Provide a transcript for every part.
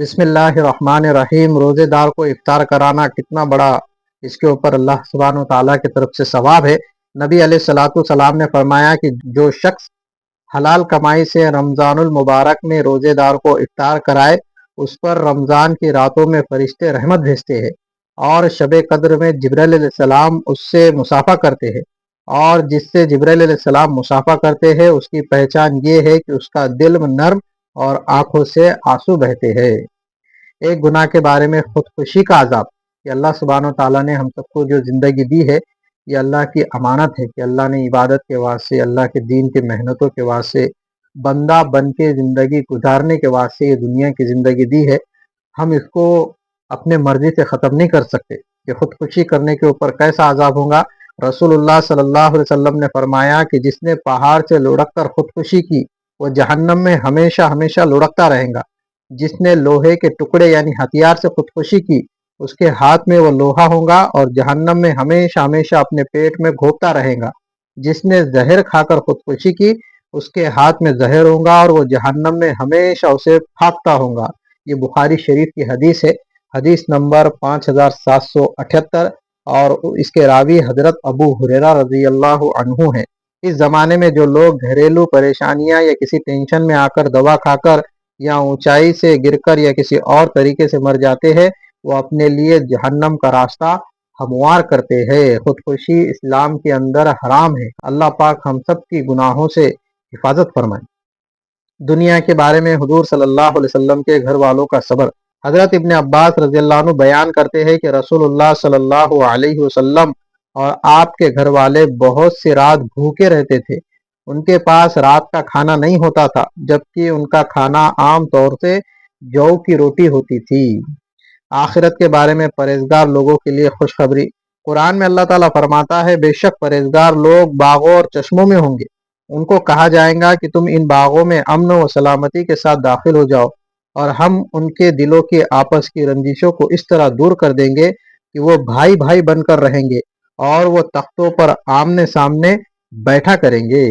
بسم اللہ الرحمن الرحیم۔ روزے دار کو افطار کرانا کتنا بڑا اس کے اوپر اللہ سبحانہ و تعالیٰ کی طرف سے ثواب ہے۔ نبی علیہ الصلوۃ والسلام نے فرمایا کہ جو شخص حلال کمائی سے رمضان المبارک میں روزے دار کو افطار کرائے اس پر رمضان کی راتوں میں فرشتے رحمت بھیجتے ہیں، اور شب قدر میں جبرائیل علیہ السلام اس سے مصافحہ کرتے ہیں، اور جس سے جبرائیل علیہ السلام مصافحہ کرتے ہیں اس کی پہچان یہ ہے کہ اس کا دل نرم اور آنکھوں سے آنسو بہتے ہیں۔ ایک گناہ کے بارے میں خودکشی کا عذاب، کہ اللہ سبحانہ و تعالیٰ نے ہم سب کو جو زندگی دی ہے یہ اللہ کی امانت ہے، کہ اللہ نے عبادت کے واسطے، اللہ کے دین کی محنتوں کے واسطے، بندہ بن کے زندگی گزارنے کے واسطے یہ دنیا کی زندگی دی ہے۔ ہم اس کو اپنے مرضی سے ختم نہیں کر سکتے کہ خودکشی کرنے کے اوپر کیسا عذاب ہوگا۔ رسول اللہ صلی اللہ علیہ وسلم نے فرمایا کہ جس نے پہاڑ سے لڑک کر خودکشی کی وہ جہنم میں ہمیشہ ہمیشہ لڑکتا رہے گا۔ جس نے لوہے کے ٹکڑے یعنی ہتھیار سے خودکشی کی اس کے ہاتھ میں وہ لوہا ہوگا اور جہنم میں ہمیشہ ہمیشہ اپنے پیٹ میں گھونپتا رہے گا۔ جس نے زہر کھا کر خودکشی کی اس کے ہاتھ میں زہر ہوگا اور وہ جہنم میں ہمیشہ اسے پھاکتا ہوگا۔ یہ بخاری شریف کی حدیث ہے، حدیث نمبر 5778، اور اس کے راوی حضرت ابو ہریرہ رضی اللہ عنہ ہیں۔ اس زمانے میں جو لوگ گھریلو پریشانیاں یا کسی ٹینشن میں آ کر دوا کھا کر یا اونچائی سے گر کر یا کسی اور طریقے سے مر جاتے ہیں وہ اپنے لیے جہنم کا راستہ ہموار کرتے ہیں۔ خودکشی اسلام کے اندر حرام ہے۔ اللہ پاک ہم سب کی گناہوں سے حفاظت فرمائے۔ دنیا کے بارے میں حضور صلی اللہ علیہ وسلم کے گھر والوں کا صبر۔ حضرت ابن عباس رضی اللہ عنہ بیان کرتے ہیں کہ رسول اللہ صلی اللہ علیہ وسلم اور آپ کے گھر والے بہت سی رات بھوکے رہتے تھے۔ ان کے پاس رات کا کھانا نہیں ہوتا تھا، جبکہ ان کا کھانا عام طور سے جو کی روٹی ہوتی تھی۔ آخرت کے بارے میں پرہیزگار لوگوں کے لیے خوشخبری۔ قرآن میں اللہ تعالیٰ فرماتا ہے بے شک پرہیزگار لوگ باغوں اور چشموں میں ہوں گے۔ ان کو کہا جائے گا کہ تم ان باغوں میں امن و سلامتی کے ساتھ داخل ہو جاؤ، اور ہم ان کے دلوں کی آپس کی رنجشوں کو اس طرح دور کر دیں گے کہ وہ بھائی بھائی بن کر رہیں گے، اور وہ تختوں پر آمنے سامنے بیٹھا کریں گے۔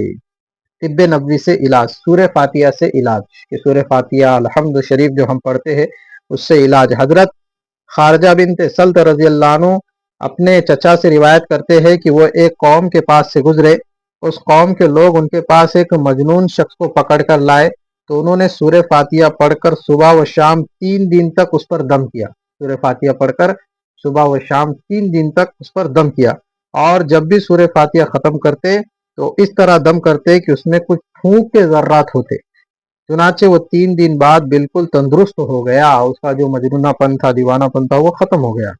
طب نبوی سے علاج۔ سورہ فاتحہ سے علاج، کہ سورہ فاتحہ الحمد شریف جو ہم پڑھتے ہیں اس سے علاج۔ حضرت خارجہ بنت سلط رضی اللہ عنہ اپنے چچا سے روایت کرتے ہیں کہ وہ ایک قوم کے پاس سے گزرے۔ اس قوم کے لوگ ان کے پاس ایک مجنون شخص کو پکڑ کر لائے تو انہوں نے سورہ فاتحہ پڑھ کر صبح و شام 3 دن تک اس پر دم کیا۔ سورہ فاتحہ پڑھ کر صبح و شام 3 دن تک اس پر دم کیا، اور جب بھی سورہ فاتحہ ختم کرتے تو اس طرح دم کرتے کہ اس میں کچھ پھونک کے ذرات ہوتے۔ چنانچہ وہ 3 دن بعد بالکل تندرست ہو گیا، اس کا جو مجنونہ پن تھا، دیوانہ پن تھا، وہ ختم ہو گیا۔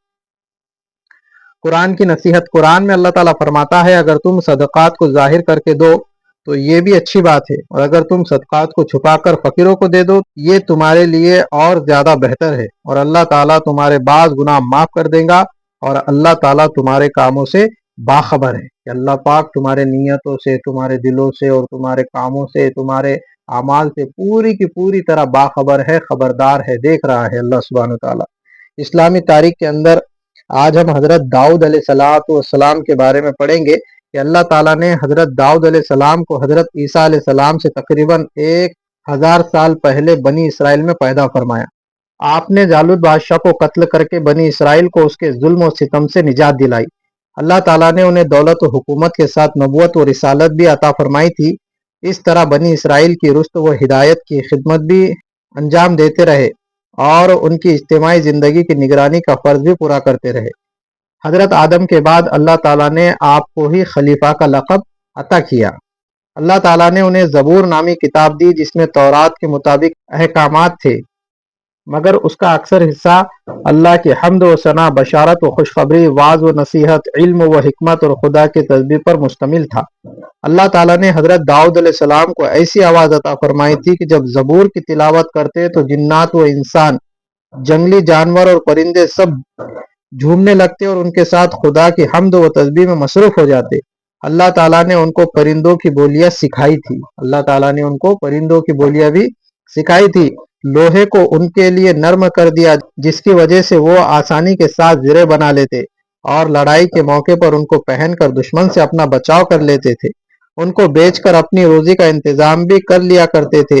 قرآن کی نصیحت۔ قرآن میں اللہ تعالیٰ فرماتا ہے اگر تم صدقات کو ظاہر کر کے دو تو یہ بھی اچھی بات ہے، اور اگر تم صدقات کو چھپا کر فقیروں کو دے دو یہ تمہارے لیے اور زیادہ بہتر ہے، اور اللہ تعالیٰ تمہارے بعض گناہ معاف کر دے گا، اور اللہ تعالیٰ تمہارے کاموں سے باخبر ہے۔ کہ اللہ پاک تمہارے نیتوں سے، تمہارے دلوں سے اور تمہارے کاموں سے، تمہارے اعمال سے پوری کی پوری طرح باخبر ہے، خبردار ہے، دیکھ رہا ہے اللہ سبحانہ وتعالیٰ۔ اسلامی تاریخ کے اندر آج ہم حضرت داؤد علیہ السلام کے بارے میں پڑھیں گے کہ اللہ تعالیٰ نے حضرت داؤد علیہ السلام کو حضرت عیسیٰ علیہ السلام سے تقریباً 1000 سال پہلے بنی اسرائیل میں پیدا فرمایا۔ آپ نے جالوت بادشاہ کو قتل کر کے بنی اسرائیل کو اس کے ظلم و ستم سے نجات دلائی۔ اللہ تعالیٰ نے انہیں دولت و حکومت کے ساتھ نبوت و رسالت بھی عطا فرمائی تھی۔ اس طرح بنی اسرائیل کی رشد و ہدایت کی خدمت بھی انجام دیتے رہے، اور ان کی اجتماعی زندگی کی نگرانی کا فرض بھی پورا کرتے رہے۔ حضرت آدم کے بعد اللہ تعالیٰ نے آپ کو ہی خلیفہ کا لقب عطا کیا۔ اللہ تعالیٰ نے انہیں زبور نامی کتاب دی جس میں تورات کے مطابق احکامات تھے، مگر اس کا اکثر حصہ اللہ کی حمد و ثنا، بشارت و خوشخبری، وعظ و نصیحت، علم و حکمت اور خدا کی تسبیح پر مشتمل تھا۔ اللہ تعالیٰ نے حضرت داؤد علیہ السلام کو ایسی آواز عطا فرمائی تھی کہ جب زبور کی تلاوت کرتے تو جنات و انسان، جنگلی جانور اور پرندے سب جھومنے لگتے اور ان کے ساتھ خدا کی حمد و تسبیح میں مصروف ہو جاتے۔ اللہ تعالیٰ نے ان کو پرندوں کی بولیاں سکھائی تھی۔ اللہ تعالیٰ نے ان کو پرندوں کی بولیاں بھی سکھائی تھی۔ لوہے کو ان کے لیے نرم کر دیا جس کی وجہ سے وہ آسانی کے ساتھ زرے بنا لیتے، اور لڑائی کے موقع پر ان کو پہن کر دشمن سے اپنا بچاؤ کر لیتے تھے۔ ان کو بیچ کر اپنی روزی کا انتظام بھی کر لیا کرتے تھے۔